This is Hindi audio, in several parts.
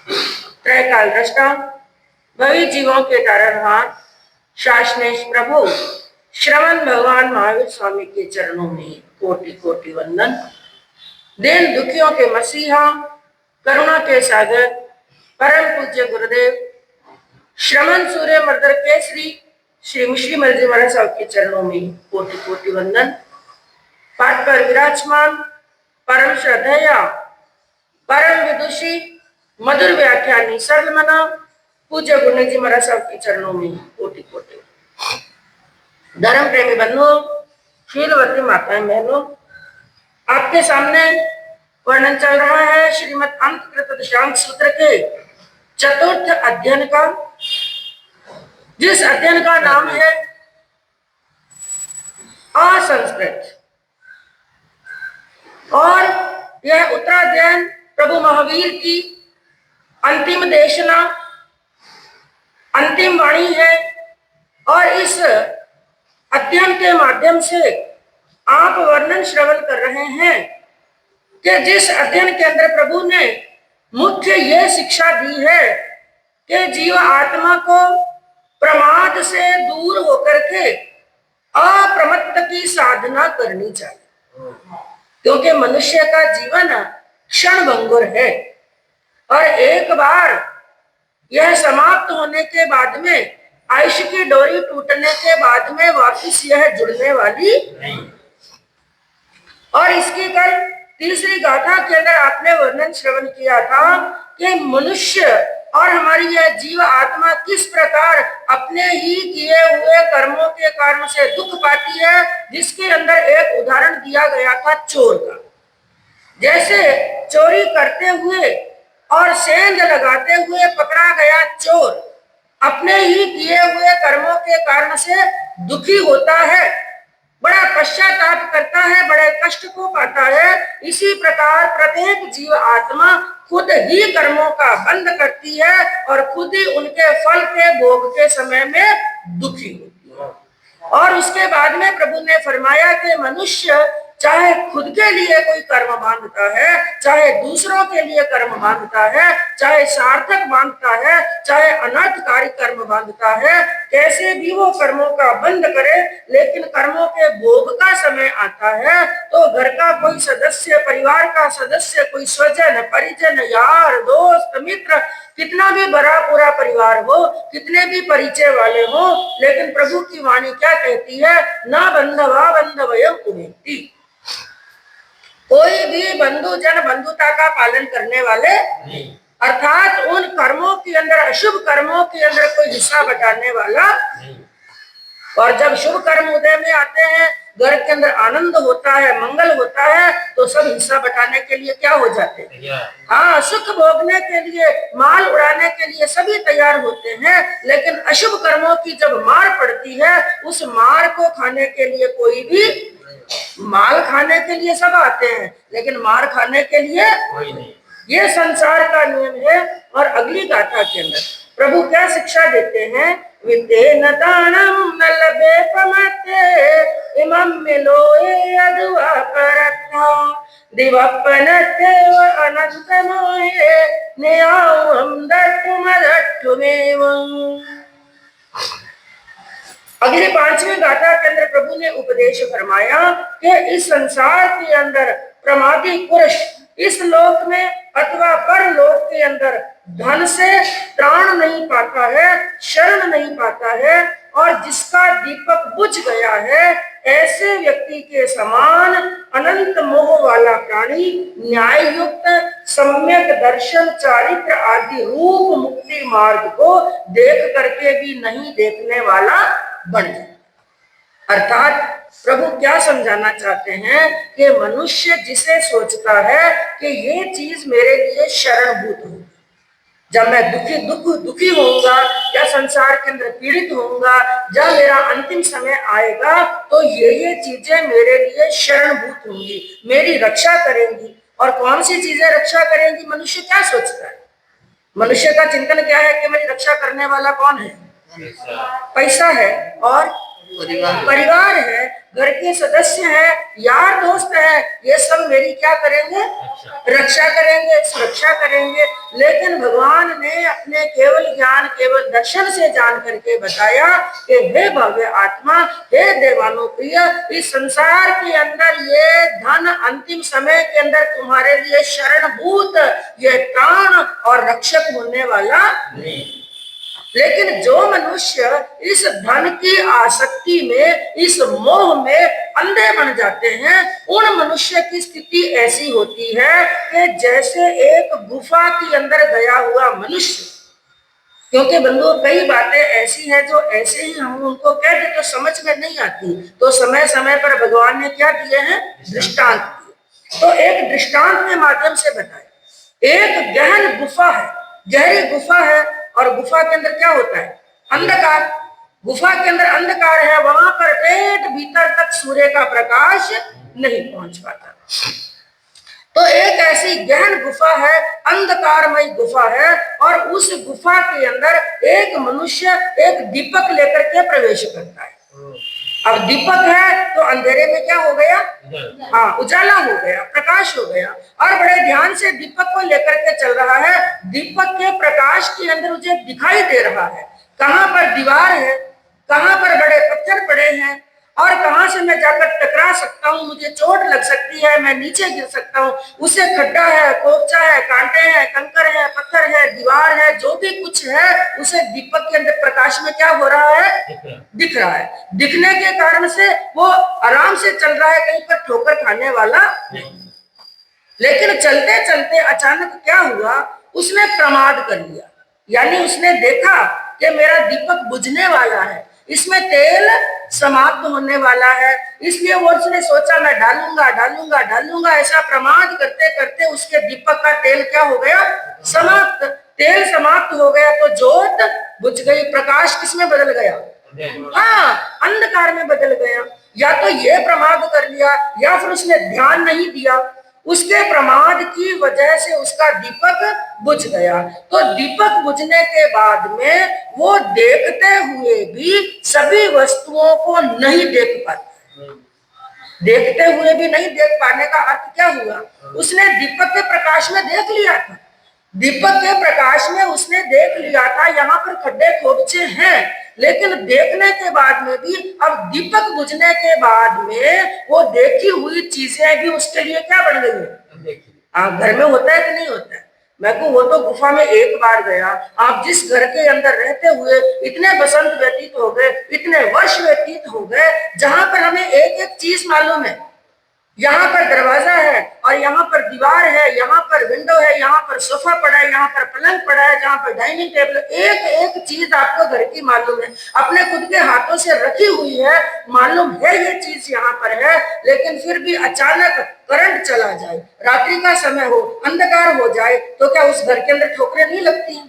त्रैकाल दृष्टा, भवी जीवों के तारणहार, शासनेश प्रभु श्रवण भगवान महावीर स्वामी के चरणों में कोटि कोटि वंदन। दीन दुखियों के मसीहा, करुणा के सागर, परम पूज्य गुरुदेव श्रवण सूर्य मर्दर केसरी श्री मुश्री मर्जी महाराज साहब के चरणों में कोटि कोटि वंदन। पाठ पर विराजमान परम श्रद्धेया, परम विदुषी, मधुर व्याख्यानी सर्वमना पूज्य गुरु जी महाराज साहब के चरणों में कोटि कोटि। धर्म प्रेमी बंधु, शीलवती माताएं बहनों, आपके सामने वर्णन चल रहा है श्रीमद् अंतकृत दशांक सूत्र के चतुर्थ अध्ययन का, जिस अध्ययन का नाम है असंस्कृत। और यह उत्तराध्ययन प्रभु महावीर की अंतिम देशना, अंतिम वाणी है। और इस अध्ययन के माध्यम से आप वर्णन श्रवण कर रहे हैं कि जिस अध्ययन के अंदर प्रभु ने मुख्य यह शिक्षा दी है कि जीव आत्मा को प्रमाद से दूर होकर के अप्रमत्त की साधना करनी चाहिए, क्योंकि मनुष्य का जीवन क्षणभंगुर है और एक बार यह समाप्त होने के बाद में, आयुष्य की डोरी टूटने के बाद में वापस यह जुड़ने वाली नहीं। और इसकी कल तीसरी गाथा के अंदर आपने वर्णन श्रवण किया था कि मनुष्य और हमारी यह जीव आत्मा किस प्रकार अपने ही किए हुए कर्मों के कारण से दुख पाती है, जिसके अंदर एक उदाहरण दिया गया था चोर का। जैसे चोरी करते हुए और सेंध लगाते हुए पकड़ा गया चोर अपने ही किए हुए कर्मों के कारण से दुखी होता है, बड़ा पश्चाताप करता है, बड़े कष्ट को पाता है। इसी प्रकार प्रत्येक जीव आत्मा खुद ही कर्मों का बंध करती है और खुद ही उनके फल के भोग के समय में दुखी होती है। और उसके बाद में प्रभु ने फरमाया कि मनुष्य चाहे खुद के लिए कोई कर्म बांधता है, चाहे दूसरों के लिए कर्म बांधता है, चाहे सार्थक बांधता है, चाहे अनर्थकारी कर्म बांधता है, कैसे भी वो कर्मों का बंध करे, लेकिन कर्मों के भोग का समय आता है तो घर का कोई सदस्य, परिवार का सदस्य, कोई स्वजन, परिजन, यार, दोस्त, मित्र, कितना भी बड़ा पूरा परिवार हो, कितने भी परिचय वाले हो, लेकिन प्रभु की वाणी क्या कहती है? ना बंधवा बंधवयम उमेति। कोई भी बंधु जन बंधुता का पालन करने वाले नहीं, अर्थात उन कर्मों के अंदर, अशुभ कर्मों के अंदर कोई हिस्सा बटाने वाला नहीं। और जब शुभ कर्म उदय में आते हैं, घर के अंदर आनंद होता है, मंगल होता है, तो सब हिस्सा बटाने के लिए क्या हो जाते हैं? हाँ, सुख भोगने के लिए, माल उड़ाने के लिए सभी तैयार होते हैं। लेकिन अशुभ कर्मों की जब मार पड़ती है, उस मार को खाने के लिए कोई भी, माल खाने के लिए सब आते हैं, लेकिन मार खाने के लिए कोई नहीं। ये संसार का नियम है। और अगली गाथा के अंदर प्रभु क्या शिक्षा देते हैं? विद्येन दानम न लभे पमते इमं मिलोए अदुआ परत्ता दिवप्पनते व अनंत मोहे नियावं दट्टुमदट्टुमेवं। अगले 5वें गाथा के अंदर प्रभु ने उपदेश फरमाया कि इस संसार के अंदर प्रमादी पुरुष इस लोक में अथवा परलोक के अंदर धन से त्राण नहीं पाता है, शरण नहीं पाता है, और जिसका दीपक बुझ गया है, ऐसे व्यक्ति के समान अनंत मोह वाला प्राणी न्याय युक्त सम्यक दर्शन, चारित्र आदि रूप मुक्ति मार्ग को देख करके भी नहीं देखने वाला बन जाए। अर्थात प्रभु क्या समझाना चाहते हैं कि मनुष्य जिसे सोचता है कि ये चीज मेरे लिए शरणभूत हो, जब मैं दुखी होऊंगा या संसार के अंदर पीड़ित होऊंगा, जब मेरा अंतिम समय आएगा, तो ये चीजें मेरे लिए शरणभूत होंगी, मेरी रक्षा करेंगी। और कौन सी चीजें रक्षा करेंगी? मनुष्य क्या सोचता है? मनुष्य का चिंतन क्या है कि मेरी रक्षा करने वाला कौन है? पैसा है और परिवार है, घर के सदस्य है, यार दोस्त है, ये सब मेरी क्या करेंगे? रक्षा करेंगे, सुरक्षा करेंगे। लेकिन भगवान ने अपने केवल ज्ञान, केवल दर्शन से जान करके बताया कि हे भव्य आत्मा, हे देवानो प्रिय, इस संसार के अंदर ये धन अंतिम समय के अंदर तुम्हारे लिए शरणभूत, ये प्राण और रक्षक होने वाला नहीं। लेकिन जो मनुष्य इस धन की आसक्ति में, इस मोह में अंधे बन जाते हैं, उन मनुष्य की स्थिति ऐसी होती है कि जैसे एक गुफा के अंदर गया हुआ मनुष्य। क्योंकि बंधु कई बातें ऐसी हैं जो ऐसे ही हम उनको कह दे तो समझ में नहीं आती, तो समय समय पर भगवान ने क्या दिए हैं? दृष्टांत दिए। तो एक दृष्टांत के माध्यम से बताए। एक गहन गुफा है, गहरी गुफा है, और गुफा के अंदर क्या होता है? अंधकार। गुफा के अंदर अंधकार है, वहां पर पेट भीतर तक सूर्य का प्रकाश नहीं पहुंच पाता। तो एक ऐसी गहन गुफा है, अंधकारमय गुफा है, और उस गुफा के अंदर एक मनुष्य एक दीपक लेकर के प्रवेश करता है। अब दीपक है तो अंधेरे में क्या हो गया? हाँ, उजाला हो गया, प्रकाश हो गया। और बड़े ध्यान से दीपक को लेकर के चल रहा है। दीपक के प्रकाश के अंदर मुझे दिखाई दे रहा है कहाँ पर दीवार है, कहाँ पर बड़े पत्थर पड़े हैं, और कहां से मैं जाकर टकरा सकता हूँ, मुझे चोट लग सकती है, मैं नीचे गिर सकता हूँ। उसे खड्डा है, कोपचा है, कांटे हैं, कंकर है, पत्थर है, दीवार है, जो भी कुछ है उसे दीपक के अंदर प्रकाश में क्या हो रहा है? दिख रहा है। दिखने के कारण से वो आराम से चल रहा है, कहीं पर ठोकर खाने वाला नहीं। लेकिन चलते चलते अचानक क्या हुआ? उसने प्रमाद कर लिया, यानी उसने देखा कि मेरा दीपक बुझने वाला है, इसमें तेल समाप्त होने वाला है, इसलिए वो उसने सोचा मैं डालूंगा डालूंगा डालूंगा। ऐसा प्रमाद करते करते उसके दीपक का तेल क्या हो गया? समाप्त। तेल समाप्त हो गया तो जोत बुझ गई, प्रकाश किसमें बदल गया? हाँ, अंधकार में बदल गया। या तो ये प्रमाद कर लिया, या फिर उसने ध्यान नहीं दिया, उसके प्रमाद की वजह से उसका दीपक बुझ गया। तो दीपक बुझने के बाद में वो देखते हुए भी सभी वस्तुओं को नहीं देख पाते। देखते हुए भी नहीं देख पाने का अर्थ क्या हुआ? उसने दीपक के प्रकाश में देख लिया था, दीपक के प्रकाश में उसने देख लिया था यहाँ पर खड्डे खोपचे हैं, लेकिन देखने के बाद में भी, अब दीपक बुझने के बाद में वो देखी हुई चीजें भी उसके लिए क्या बन गई है? घर में होता है कि नहीं होता है? मैं को वो तो गुफा में एक बार गया। आप जिस घर के अंदर रहते हुए इतने बसंत व्यतीत हो गए, इतने वर्ष व्यतीत हो गए, जहां पर हमें एक एक चीज मालूम है। यहाँ पर दरवाजा है, और यहाँ पर दीवार है, यहाँ पर विंडो है, यहाँ पर सोफा पड़ा है, यहाँ पर पलंग पड़ा है, जहाँ पर डाइनिंग टेबल, एक एक चीज आपको घर की मालूम है, अपने खुद के हाथों से रखी हुई है, मालूम है ये चीज यहाँ पर है। लेकिन फिर भी अचानक करंट चला जाए, रात्रि का समय हो, अंधकार हो जाए, तो क्या उस घर के अंदर ठोकरें नहीं लगती?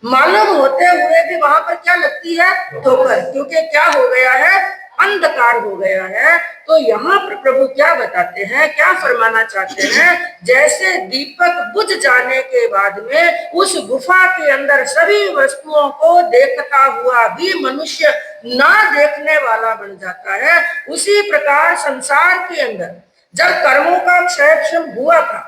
मालूम होते हुए भी वहां पर क्या लगती है? ठोकर, क्योंकि क्या हो गया है? अंधकार हो गया है। तो यहाँ पर प्रभु क्या बताते हैं, क्या फरमाना चाहते हैं? जैसे दीपक बुझ जाने के बाद में उस गुफा के अंदर सभी वस्तुओं को देखता हुआ भी मनुष्य ना देखने वाला बन जाता है, उसी प्रकार संसार के अंदर जब कर्मों का क्षय हुआ था,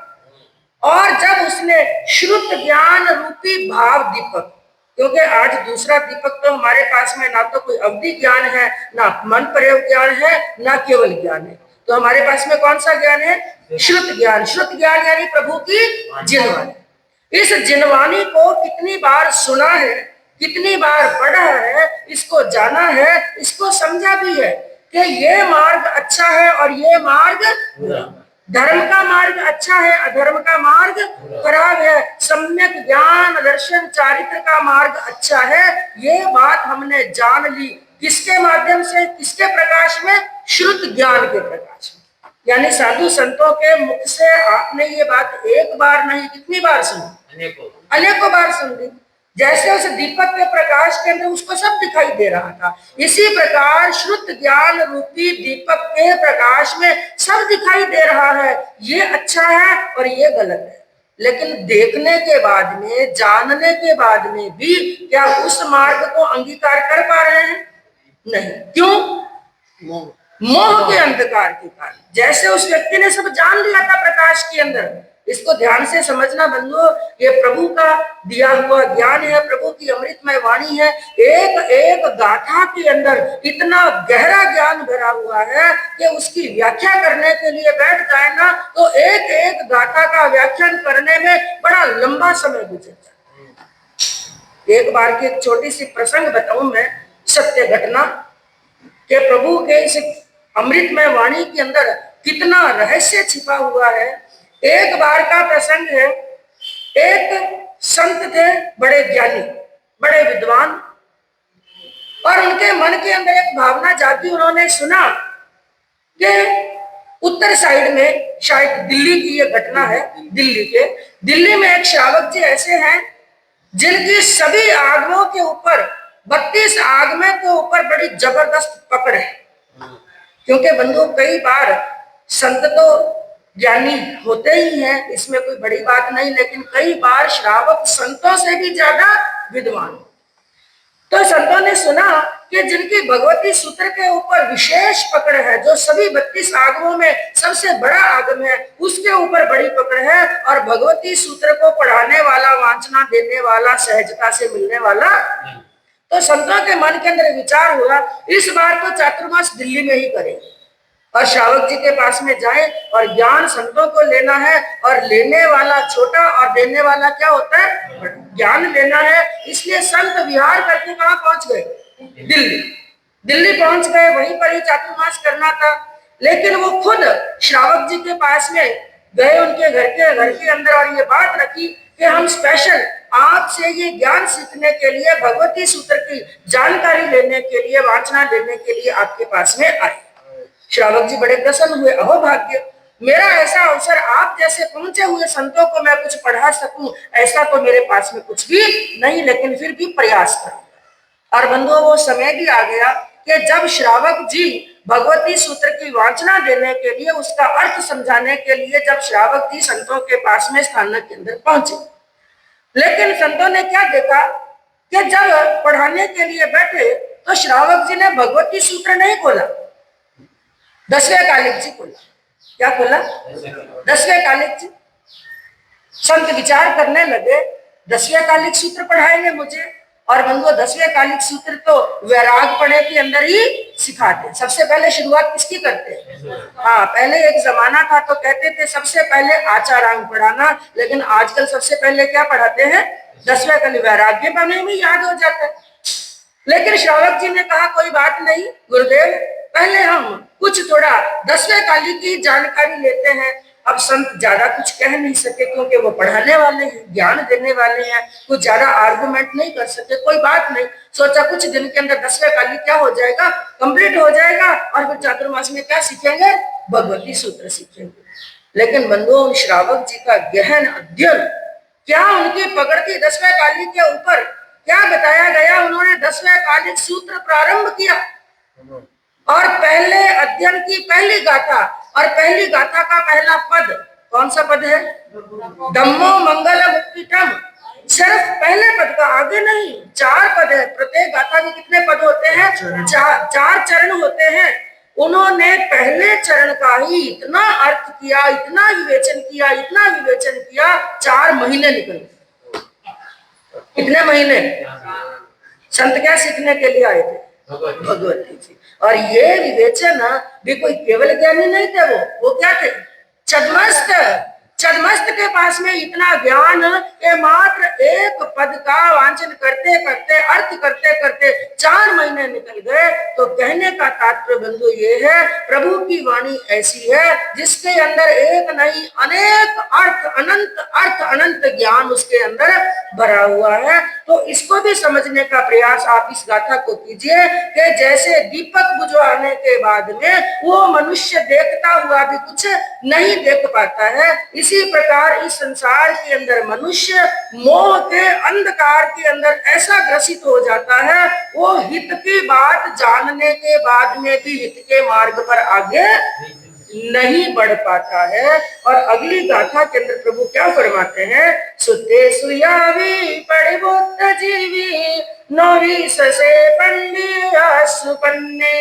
और जब उसने श्रुत ज्ञान रूपी भाव दीपक, क्योंकि आज दूसरा दीपक तो हमारे पास में ना तो कोई अवधि ज्ञान है, ना मन प्रयोग ज्ञान है, ना केवल ज्ञान है, तो हमारे पास में कौन सा ज्ञान है? श्रुत ज्ञान। श्रुत ज्ञान यानी प्रभु की जिनवाणी। इस जिनवाणी को कितनी बार सुना है, कितनी बार पढ़ा है, इसको जाना है, इसको समझा भी है कि ये मार्ग अच्छा है और ये मार्ग, धर्म का मार्ग अच्छा है, अधर्म का मार्ग खराब है, सम्यक ज्ञान दर्शन चारित्र का मार्ग अच्छा है। ये बात हमने जान ली, किसके माध्यम से, किसके प्रकाश में? श्रुत ज्ञान के प्रकाश में। यानी साधु संतों के मुख से आपने ये बात एक बार नहीं, कितनी बार सुनी? अनेकों बार सुन ली। जैसे उस दीपक के प्रकाश के अंदर उसको सब दिखाई दे रहा था, इसी प्रकार श्रुत ज्ञान रूपी दीपक के प्रकाश में सब दिखाई दे रहा है, ये अच्छा है और ये गलत है। लेकिन देखने के बाद में, जानने के बाद में भी क्या उस मार्ग को अंगीकार कर पा रहे हैं? नहीं। क्यों? मोह के अंधकार के कारण। जैसे उस व्यक्ति ने सब जान लिया था प्रकाश के अंदर। इसको ध्यान से समझना बंधुओं, ये प्रभु का दिया हुआ ज्ञान है, प्रभु की अमृतमय वाणी है। एक एक गाथा के अंदर इतना गहरा ज्ञान भरा हुआ है कि उसकी व्याख्या करने के लिए बैठ जाए ना तो एक एक गाथा का व्याख्यान करने में बड़ा लंबा समय गुजर जाता। एक बार की एक छोटी सी प्रसंग बताऊं मैं, सत्य घटना के प्रभु के इस अमृतमय वाणी के अंदर कितना रहस्य छिपा हुआ है। एक बार का प्रसंग है, एक संत थे, बड़े ज्ञानी, बड़े विद्वान, और उनके मन के अंदर एक भावना जागी। उन्होंने सुना कि उत्तर साइड में, शायद दिल्ली की यह घटना है, दिल्ली में एक श्रावक जी ऐसे हैं जिनकी सभी आगमों के ऊपर, 32 आगमों के ऊपर बड़ी जबरदस्त पकड़ है। क्योंकि बंधु कई बार संत तो ज्ञानी होते ही हैं, इसमें कोई बड़ी बात नहीं, लेकिन कई बार श्रावक संतों से भी ज्यादा विद्वान। तो संतों ने सुना कि जिनकी भगवती सूत्र के ऊपर विशेष पकड़ है, जो सभी 32 आगमों में सबसे बड़ा आगम है, उसके ऊपर बड़ी पकड़ है, और भगवती सूत्र को पढ़ाने वाला, वांछना देने वाला, सहजता से मिलने वाला। तो संतों के मन के अंदर विचार हुआ, इस बार तो चातुर्मास दिल्ली में ही करें और श्रावक जी के पास में जाएं, और ज्ञान संतों को लेना है। और लेने वाला छोटा और देने वाला क्या होता है? ज्ञान लेना है। इसलिए संत विहार करके कहाँ पहुंच गए? दिल्ली पहुंच गए, वहीं पर ही चातुर्मास करना था। लेकिन वो खुद श्रावक जी के पास में गए, उनके घर के अंदर, और ये बात रखी कि हम स्पेशल आपसे ये ज्ञान सीखने के लिए, भगवती सूत्र की जानकारी लेने के लिए, वाचना लेने के लिए आपके पास में आए। श्रावक जी बड़े प्रसन्न हुए, अहो भाग्य, मेरा ऐसा अवसर, आप जैसे पहुंचे हुए संतों को मैं कुछ पढ़ा सकूं, ऐसा तो मेरे पास में कुछ भी नहीं, लेकिन फिर भी प्रयास करूंगा। और बंधुओं वो समय भी आ गया कि जब श्रावक जी भगवती सूत्र की वाचना देने के लिए, उसका अर्थ समझाने के लिए, जब श्रावक जी संतों के पास में स्थानक के अंदर पहुंचे, लेकिन संतों ने क्या देखा कि जब पढ़ाने के लिए बैठे तो श्रावक जी ने भगवती सूत्र नहीं खोला, 10वें कालिक जी खोला। क्या खोला? 10वें कालिक जी। संत विचार करने लगे, 10वें कालिक सूत्र पढ़ाएंगे मुझे। और बंधुओं 10वें कालिक सूत्र तो वैराग पढ़े के अंदर ही सिखाते। सबसे पहले शुरुआत किसकी करते हैं? हाँ, पहले एक जमाना था तो कहते थे सबसे पहले आचारांग पढ़ाना, लेकिन आजकल सबसे पहले क्या पढ़ाते हैं? 10वें कालिक। वैराग्य बने में याद हो जाता है। लेकिन श्रावक जी ने कहा कोई बात नहीं गुरुदेव, पहले हम कुछ थोड़ा 10वें कालिक की जानकारी लेते हैं। अब संत ज्यादा कुछ कह नहीं सके क्योंकि वो पढ़ाने वाले हैं, ज्ञान देने वाले हैं, कुछ ज्यादा आर्गुमेंट नहीं कर सके। कोई बात नहीं, सोचा कुछ दिन के अंदर 10वें कालिक क्या हो जाएगा, कंप्लीट हो जाएगा, और फिर चातुर्मास में क्या सीखेंगे? भगवती सूत्र सीखेंगे। लेकिन बंधुओं श्रावक जी का गहन अध्ययन, क्या उनकी पकड़ थी 10वें कालिक के ऊपर, क्या बताया गया? उन्होंने 10वें कालिक सूत्र प्रारंभ किया और पहले अध्ययन की पहली गाथा, और पहली गाथा का पहला पद कौन सा पद है? धम्मो मंगल मुक्तितम। सिर्फ पहले पद का, आगे नहीं। 4 पद है। प्रत्येक गाथा में कितने पद होते हैं? 4 चरण होते हैं। उन्होंने पहले चरण का ही इतना अर्थ किया, इतना विवेचन किया, इतना विवेचन किया, 4 महीने निकल। कितने महीने? संत क्या सीखने के लिए आए थे? भगवती जी। और ये विवेचन भी कोई केवल ज्ञानी नहीं थे, वो क्या थे? छद्मस्त। छद्मस्त के पास में इतना ज्ञान के मात्र एक पद का वांचन करते करते, अर्थ करते करते 4 महीने निकल गए। तो कहने का तात्पर्य बंधु ये है, प्रभु की वाणी ऐसी है जिसके अंदर एक नहीं अनेक अर्थ, अनंत ज्ञान उसके अंदर भरा हुआ है। तो इसको भी समझने का प्रयास आप इस गाथा को कीजिए कि जैसे दीपक बुझवाने के बाद में वो मनुष्य देखता हुआ भी कुछ नहीं देख पाता है, इसी प्रकार इस संसार के अंदर मनुष्य मोह के अंधकार के अंदर ऐसा ग्रसित हो जाता है, वो हित की बात जानने के बाद में भी हित के मार्ग पर आगे नहीं बढ़ पाता है। और अगली गाथा के अंदर प्रभु क्या फरमाते हैं? सुते सुयावी पड़िबुद्ध जीवी, नौरी ससे पंडिया सुपन्ने।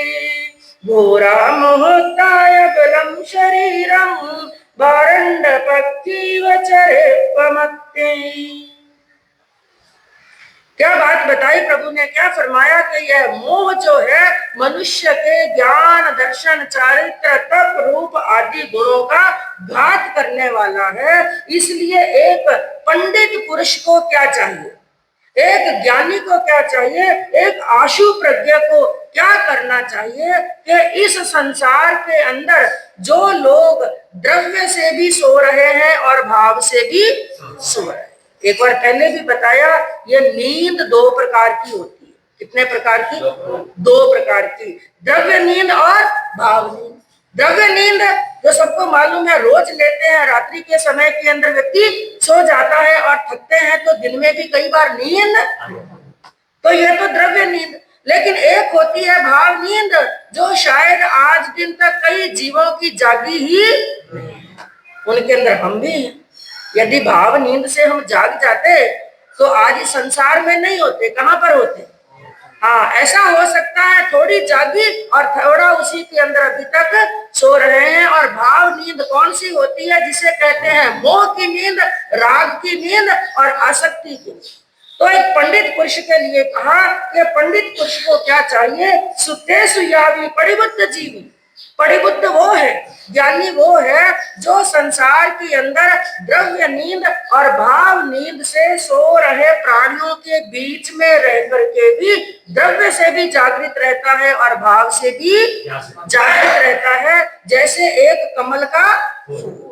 घोरा मुहूर्ताय बलम शरीरम बारंड पक्षीव चरे पमत्ते। क्या बात बताई प्रभु ने, क्या फरमाया कि यह मोह जो है मनुष्य के ज्ञान, दर्शन, चारित्र, तप, रूप आदि गुणों का घात करने वाला है। इसलिए एक पंडित पुरुष को क्या चाहिए, एक ज्ञानी को क्या चाहिए, एक आशु प्रज्ञ को क्या करना चाहिए कि इस संसार के अंदर जो लोग द्रव्य से भी सो रहे हैं और भाव से भी सो रहे हैं। एक बार पहले भी बताया, ये नींद दो प्रकार की होती है। कितने प्रकार की? दो प्रकार की, द्रव्य नींद और भाव नींद। द्रव्य नींद जो सबको मालूम है, रोज लेते हैं, रात्रि के समय के अंदर व्यक्ति सो जाता है और थकते हैं तो दिन में भी कई बार नींद, तो ये तो द्रव्य नींद। लेकिन एक होती है भाव नींद, जो शायद आज दिन तक कई जीवों की जागी ही, उनके अंदर हम भी हैं। यदि भाव नींद से हम जाग जाते तो आज इस संसार में नहीं होते, कहां पर होते? हाँ, ऐसा हो सकता है थोड़ी जागी और थोड़ा उसी के अंदर अभी तक सो रहे हैं। और भाव नींद कौन सी होती है? जिसे कहते हैं मोह की नींद, राग की नींद और आसक्ति की नींद। तो एक पंडित पुरुष के लिए कहा कि पंडित पुरुष को क्या चाहिए? सुतेषु यावी परिबुद्ध जीवी। परिबुद्ध वो है, ज्ञानी वो है जो संसार के अंदर द्रव्य नींद और भाव नींद से सो रहे प्राणियों के बीच में रह करके भी द्रव्य से भी जागृत रहता है और भाव से भी जागृत रहता है। जैसे एक कमल का फूल,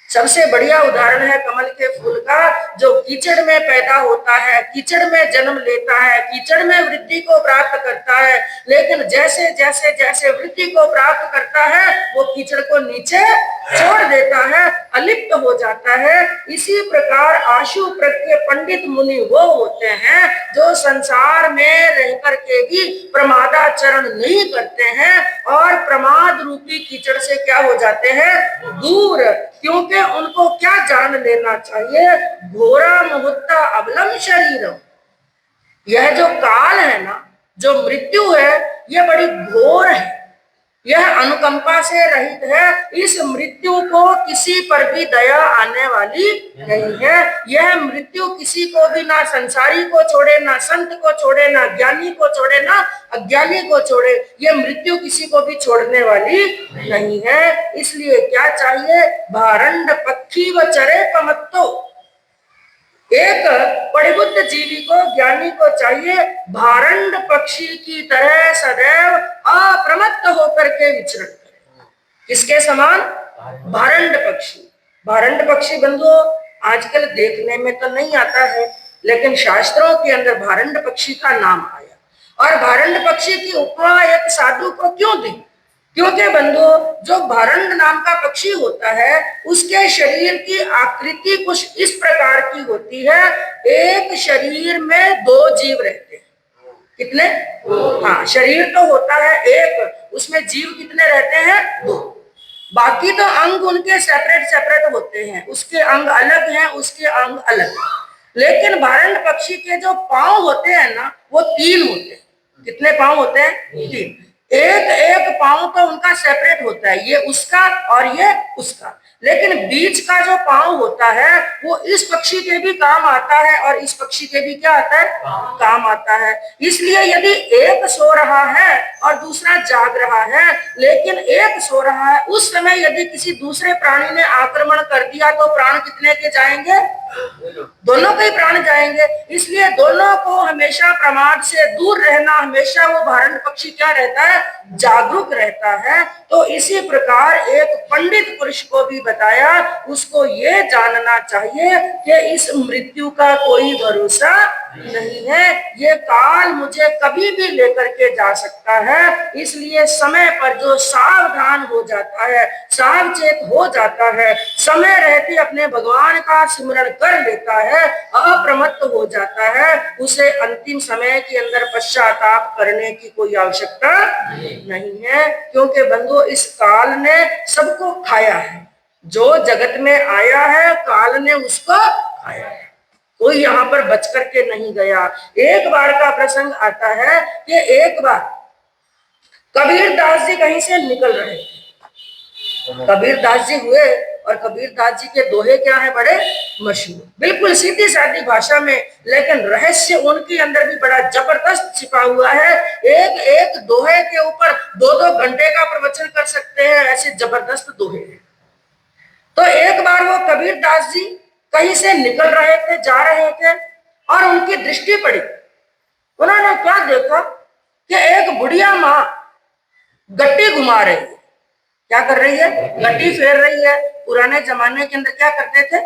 सबसे बढ़िया उदाहरण है कमल के फूल का, जो कीचड़ में पैदा होता है, कीचड़ में जन्म लेता है, कीचड़ में वृद्धि को प्राप्त करता है, लेकिन जैसे जैसे जैसे वृद्धि को प्राप्त करता है वो कीचड़ को नीचे छोड़ देता है, अलिप्त हो जाता है। इसी प्रकार आशु प्रज्ञ पंडित मुनि वो होते हैं जो संसार में रह करके भी प्रमादाचरण नहीं करते हैं और प्रमाद रूपी कीचड़ से क्या हो जाते हैं? दूर। क्योंकि उनको क्या जान लेना चाहिए? घोरा मुहूर्ता अबलम शरीरम। यह जो काल है ना, जो मृत्यु है, यह बड़ी घोर है, यह अनुकंपा से रहित है। इस मृत्यु को किसी पर भी दया आने वाली नहीं है। यह मृत्यु किसी को भी, ना संसारी को छोड़े, ना संत को छोड़े, ना ज्ञानी को छोड़े, ना अज्ञानी को छोड़े, यह मृत्यु किसी को भी छोड़ने वाली नहीं है। इसलिए क्या चाहिए? भारंड पक्षी व चरे पमत्तो। एक परिबुद्ध जीवी को, ज्ञानी को चाहिए भारंड पक्षी की तरह सदैव अप्रमत्त होकर के विचरण करे। किसके समान? भारंड पक्षी। भारंड पक्षी बंधुओं आजकल देखने में तो नहीं आता है, लेकिन शास्त्रों के अंदर भारंड पक्षी का नाम आया। और भारंड पक्षी की उपमा एक साधु को क्यों दी? क्योंकि बंधुओं जो भारंड नाम का पक्षी होता है उसके शरीर की आकृति कुछ इस प्रकार की होती है। एक शरीर में दो जीव रहते हैं। कितने? हाँ, शरीर तो होता है एक, उसमें जीव कितने रहते हैं? दो। बाकी तो अंग उनके सेपरेट सेपरेट होते हैं, उसके अंग अलग हैं, उसके अंग अलग हैं। लेकिन भारंड पक्षी के जो पांव होते हैं ना, वो तीन होते हैं। कितने पांव होते हैं? तीन। एक एक पांव तो उनका सेपरेट होता है, ये उसका और ये उसका। लेकिन बीच का जो पांव होता है वो इस पक्षी के भी काम आता है और इस पक्षी के भी क्या आता है? काम आता है। इसलिए यदि एक सो रहा है और दूसरा जाग रहा है, लेकिन एक सो रहा है, उस समय यदि किसी दूसरे प्राणी ने आक्रमण कर दिया तो प्राण कितने के जाएंगे? दोनों के प्राण जाएंगे। इसलिए दोनों को हमेशा प्रमाद से दूर रहना, हमेशा वो भारंड पक्षी क्या रहता है? जागरूक रहता है। तो इसी प्रकार एक पंडित पुरुष को भी बताया, उसको ये जानना चाहिए कि इस मृत्यु का कोई भरोसा नहीं है, ये काल मुझे कभी भी लेकर के जा सकता है। इसलिए समय पर जो सावधान हो जाता है, सावचेत हो जाता है, समय रहते अपने भगवान का सिमरण कर लेता है, अप्रमत्त हो जाता है, उसे अंतिम समय के अंदर पश्चाताप करने की कोई आवश्यकता नहीं है। क्योंकि बंधु इस काल ने सबको खाया है। जो जगत में आया है काल ने उसको खाया है, कोई यहाँ पर बच करके नहीं गया। एक बार का प्रसंग आता है कि एक बार कबीर दास जी कहीं से निकल रहे थे। कबीर दास जी हुए और कबीर दास जी के दोहे क्या है, बड़े मशहूर, बिल्कुल सीधी सादी भाषा में, लेकिन रहस्य उनके अंदर भी बड़ा जबरदस्त छिपा हुआ है। एक एक दोहे के ऊपर 2-2 घंटे का प्रवचन कर सकते हैं, ऐसे जबरदस्त दोहे हैं। तो एक बार वो कबीर दास जी कहीं से निकल रहे थे, जा रहे थे, और उनकी दृष्टि पड़ी। उन्होंने क्या देखा कि एक बुढ़िया माँ गट्टी घुमा रही है। क्या कर रही है? गट्टी फेर रही है। पुराने जमाने के अंदर क्या करते थे?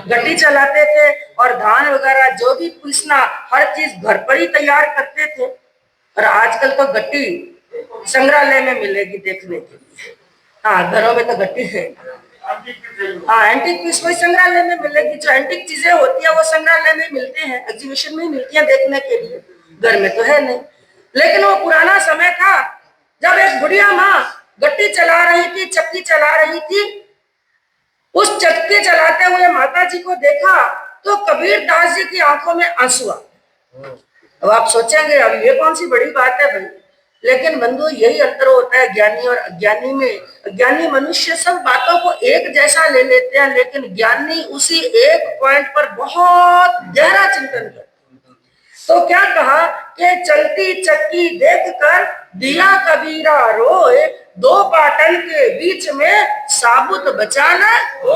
गट्टी चलाते थे, और धान वगैरह जो भी पीसना हर चीज घर पर ही तैयार करते थे। और आजकल तो गट्टी संग्रहालय में मिलेगी देखने के लिए। हाँ, घरों में तो गट्टी है। हाँ, एंटीक पीस वही संग्रहालय में मिलेगी। जो एंटीक चीजें होती है वो संग्रहालय में मिलते हैं, एग्जीबिशन में मिलती है देखने के लिए, घर में तो है नहीं। लेकिन वो पुराना समय था जब एक बुढ़िया माँ गट्टी चला रही थी, चक्की चला रही थी। उस चक्की चलाते हुए माता जी को देखा तो कबीर दास जी की आंखों में आंसू आ। अब आप सोचेंगे अब ये कौन सी बड़ी बात है भाई, लेकिन बंधु यही अंतर होता है ज्ञानी और अज्ञानी में। ज्ञानी मनुष्य सब बातों को एक जैसा ले लेते हैं, लेकिन ज्ञानी उसी एक पॉइंट पर बहुत गहरा चिंतन करते हैं। तो क्या कहा कि चलती चक्की देखकर दिया कबीरा रोए, 2 पाटन के बीच में साबुत बचाना हो।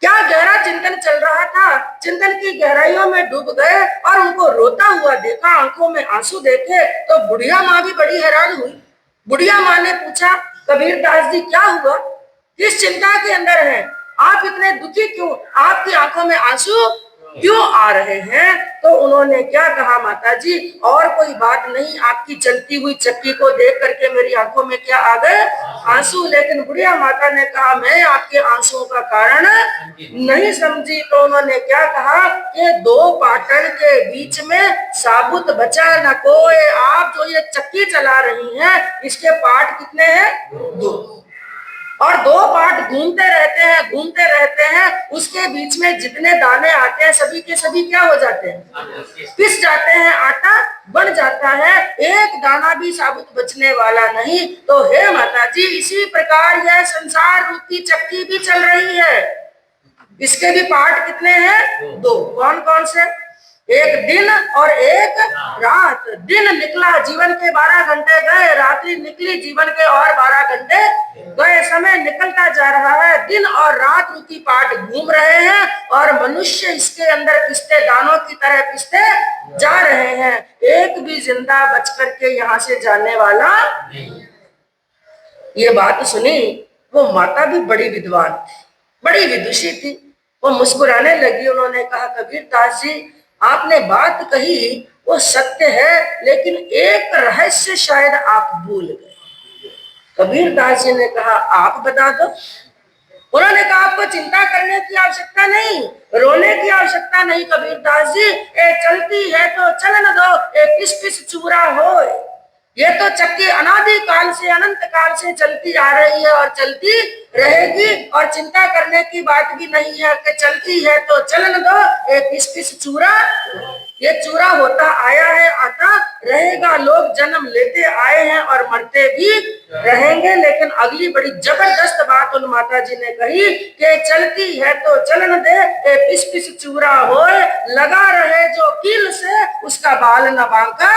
क्या गहरा चिंतन चल रहा था, चिंतन की गहराइयों में डूब गए और उनको रोता हुआ देखा, आंखों में आंसू देखे तो बुढ़िया माँ भी बड़ी हैरान हुई। बुढ़िया माँ ने पूछा, कबीर दास जी क्या हुआ, किस चिंता के अंदर हैं आप, इतने दुखी क्यों, आपकी आंखों में आंसू क्यों आ रहे हैं? तो उन्होंने क्या कहा, माता जी और कोई बात नहीं, आपकी चलती हुई चक्की को देख करके मेरी आंखों में क्या आ गए, आंसू। लेकिन बुढ़िया माता ने कहा मैं आपके आंसुओं का कारण नहीं समझी। तो उन्होंने क्या कहा कि 2 पाटन के बीच में साबुत बचा न कोई। आप जो ये चक्की चला रही हैं इसके पार्ट कितने हैं? 2, और 2 पार्ट घूमते रहते हैं, उसके बीच में जितने दाने आते हैं सभी के सभी क्या हो जाते हैं, पिस जाते हैं, आटा बन जाता है, एक दाना भी साबुत बचने वाला नहीं। तो हे माता जी, इसी प्रकार यह संसार रूपी चक्की भी चल रही है। इसके भी पार्ट कितने हैं? 2। कौन कौन से? एक दिन और एक रात। दिन निकला, जीवन के 12 घंटे गए, रात्रि निकली, जीवन के और 12 घंटे गए। समय निकलता जा रहा है, दिन और रात रूपी पार्ट घूम रहे हैं, और मनुष्य इसके अंदर पिसते दानों की तरह पिसते जा रहे हैं। एक भी जिंदा बच करके यहाँ से जाने वाला नहीं। ये बात सुनी वो माता भी बड़ी विद्वान थी, बड़ी विदुषी थी। वो मुस्कुराने लगी। उन्होंने कहा, कबीर दास जी आपने बात कही वो सत्य है, लेकिन एक रहस्य शायद आप भूल गए। कबीर दास जी ने कहा, आप बता दो। उन्होंने कहा, आपको चिंता करने की आवश्यकता नहीं, रोने की आवश्यकता नहीं कबीर दास जी, ए चलती है तो चलन दो, ए पिस पिस चूरा हो। ये तो चक्की अनादि काल से, अनंत काल से चलती आ रही है और चलती रहेगी, और चिंता करने की बात भी नहीं है कि चलती है तो चलन दो, ए पिस पिस चूरा। ये चूरा होता आया है, आता रहेगा, लोग जन्म लेते आए हैं और मरते भी रहेंगे। लेकिन अगली बड़ी जबरदस्त बात उन माता जी ने कही कि चलती है तो चलन दे, ए पिस पिस चूरा होए, लगा रहे जो कील से उसका बाल न बांका।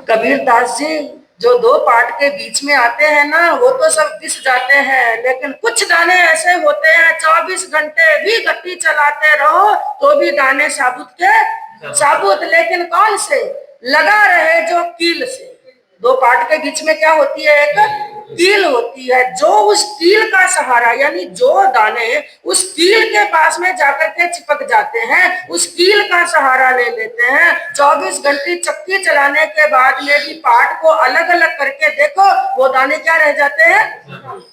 कबीर दास जी जो 2 पार्ट के बीच में आते हैं ना, वो तो सब पिस जाते हैं, लेकिन कुछ दाने ऐसे होते हैं 24 घंटे भी गट्टी चलाते रहो तो भी दाने साबुत के साबुत। लेकिन कौन से? लगा रहे जो कील से। 2 पार्ट के बीच में क्या होती है? एक कील होती है। जो उस कील का सहारा, यानी जो दाने उस कील के पास में जाकर के चिपक जाते हैं, उस कील का सहारा ले लेते हैं। 24 घंटे चक्की चलाने के बाद में भी पार्ट को अलग अलग करके देखो, वो दाने क्या रह जाते हैं?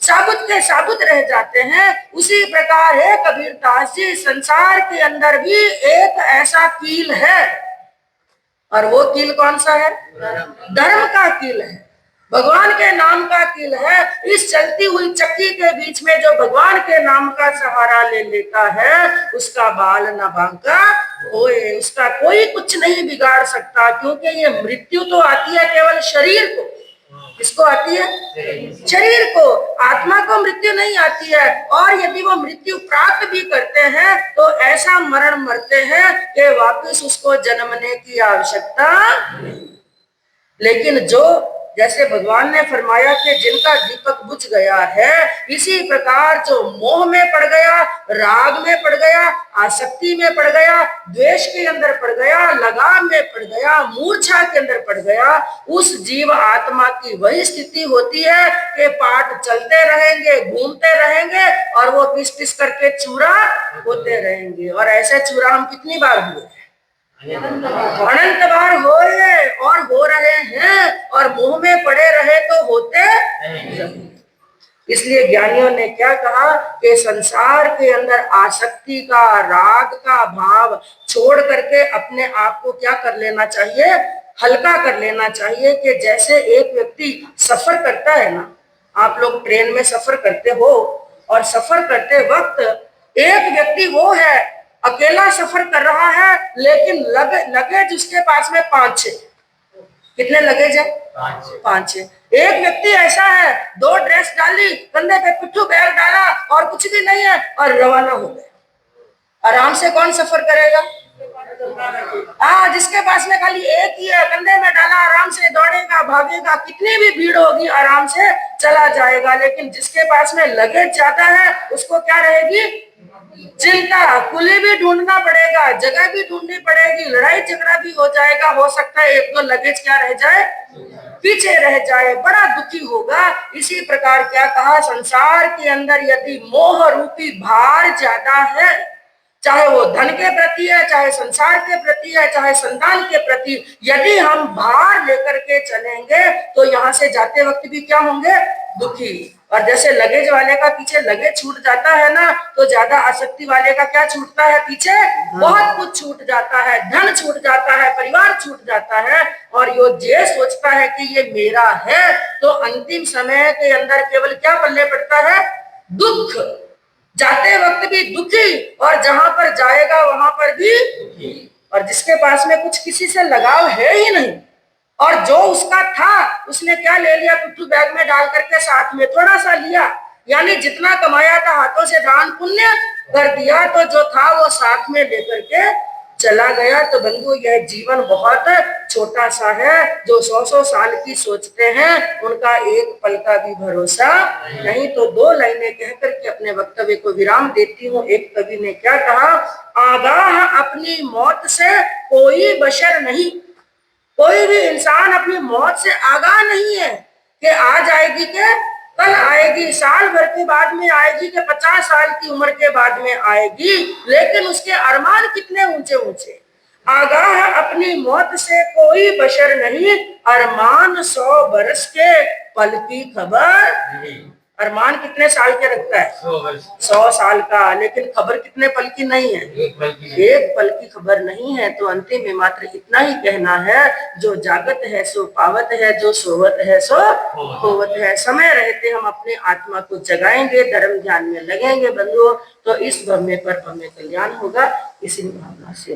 साबुत के साबुत रह जाते हैं। उसी प्रकार है कबीर दास जी, संसार के अंदर भी एक ऐसा कील है, और वो कील कौन सा है? धर्म का कील है। भगवान के नाम का कील है। इस चलती हुई चक्की के बीच में जो भगवान के नाम का सहारा ले लेता है, उसका बाल न बांका होए, उसका कोई कुछ नहीं बिगाड़ सकता। क्योंकि ये मृत्यु तो आती है केवल शरीर को। किसको आती है? शरीर को। आत्मा को मृत्यु नहीं आती है। और यदि वो मृत्यु प्राप्त भी करते हैं तो ऐसा मरण मरते हैं कि वापस उसको जन्मने की आवश्यकता। लेकिन जो जैसे भगवान ने फरमाया कि जिनका दीपक बुझ गया है, इसी प्रकार जो मोह में पड़ गया, राग में पड़ गया, आसक्ति में पड़ गया, द्वेष के अंदर पड़ गया, लगाव में पड़ गया, मूर्छा के अंदर पड़ गया, उस जीव आत्मा की वही स्थिति होती है कि पाठ चलते रहेंगे, घूमते रहेंगे और वो पिस पिस करके चूरा होते रहेंगे। और ऐसे चूरा हम कितनी बार हुए? अनंत बार हो रहे और हो रहे हैं। और मुंह में पड़े रहे तो होते। इसलिए ज्ञानियों ने क्या कहा कि संसार के अंदर आसक्ति का, राग का भाव छोड़ करके अपने आप को क्या कर लेना चाहिए? हल्का कर लेना चाहिए। कि जैसे एक व्यक्ति सफर करता है ना, आप लोग ट्रेन में सफर करते हो और सफर करते वक्त एक व्यक्ति वो है अकेला सफर कर रहा है, लेकिन लगेज उसके पास में 5-6। कितने लगेज है? 5-6। एक व्यक्ति ऐसा है, 2 ड्रेस डाली, कंधे पे पिट्ठू बैग डाला और कुछ भी नहीं है और रवाना हो गए। आराम से कौन सफर करेगा? जिसके पास में खाली एक ही है, कंधे में डाला, आराम से दौड़ेगा, भागेगा, कितनी भी भीड़ होगी आराम से चला जाएगा। लेकिन जिसके पास में लगेज ज्यादा है, उसको क्या रहेगी? चिंता। कुली भी ढूंढना पड़ेगा, जगह भी ढूंढनी पड़ेगी, लड़ाई झगड़ा भी हो जाएगा, हो सकता है 1-2 लगेज क्या रह जाए? पीछे रह जाए, बड़ा दुखी होगा। इसी प्रकार क्या कहा? संसार के अंदर यदि मोह रूपी भार ज्यादा है, चाहे वो धन के प्रति है, चाहे संसार के प्रति है, चाहे संतान के प्रति, यदि हम भार लेकर के चलेंगे तो यहाँ से जाते वक्त भी क्या होंगे? दुखी। और जैसे लगेज वाले का पीछे लगेज छूट जाता है ना, तो ज्यादा आसक्ति वाले का क्या छूटता है पीछे? बहुत कुछ छूट जाता है, धन छूट जाता है, परिवार छूट जाता है। और ये सोचता है कि ये मेरा है, तो अंतिम समय के अंदर केवल क्या पल्ले पड़ता है? दुख। जाते वक्त भी दुखी और जहां पर जाएगा वहां पर भी दुखी। और जिसके पास में कुछ किसी से लगाव है ही नहीं, और जो उसका था उसने क्या ले लिया? पिट्ठू बैग में डाल करके साथ में थोड़ा सा लिया, यानी जितना कमाया था हाथों से दान पुण्य कर दिया, तो जो था वो साथ में लेकर के चला गया। तो बंधु, यह जीवन बहुत छोटा सा है। जो 100-100 साल की सोचते हैं, उनका एक पल का भी भरोसा नहीं। तो 2 लाइनें कहकर के अपने वक्तव्य को विराम देती हूँ। एक कवि ने क्या कहा? आगाह अपनी मौत से कोई बशर नहीं। कोई भी इंसान अपनी मौत से आगाह नहीं है कि आज आएगी के कल आएगी, साल भर के बाद में आएगी कि 50 साल की उम्र के बाद में आएगी। लेकिन उसके अरमान कितने ऊंचे ऊंचे। आगाह अपनी मौत से कोई बशर नहीं, अरमान 100 बरस के पल की खबर। अरमान कितने साल के रखता है? 100 साल का। लेकिन खबर कितने पल की नहीं है? एक पल की खबर नहीं है। तो अंतिम में मात्र इतना ही कहना है, जो जागत है सो पावत है, जो सोवत है सो खोवत है। समय रहते हम अपने आत्मा को जगाएंगे, धर्म ध्यान में लगेंगे बंधुओं, तो इस भव्य पर हमें कल्याण होगा। इसी भावना से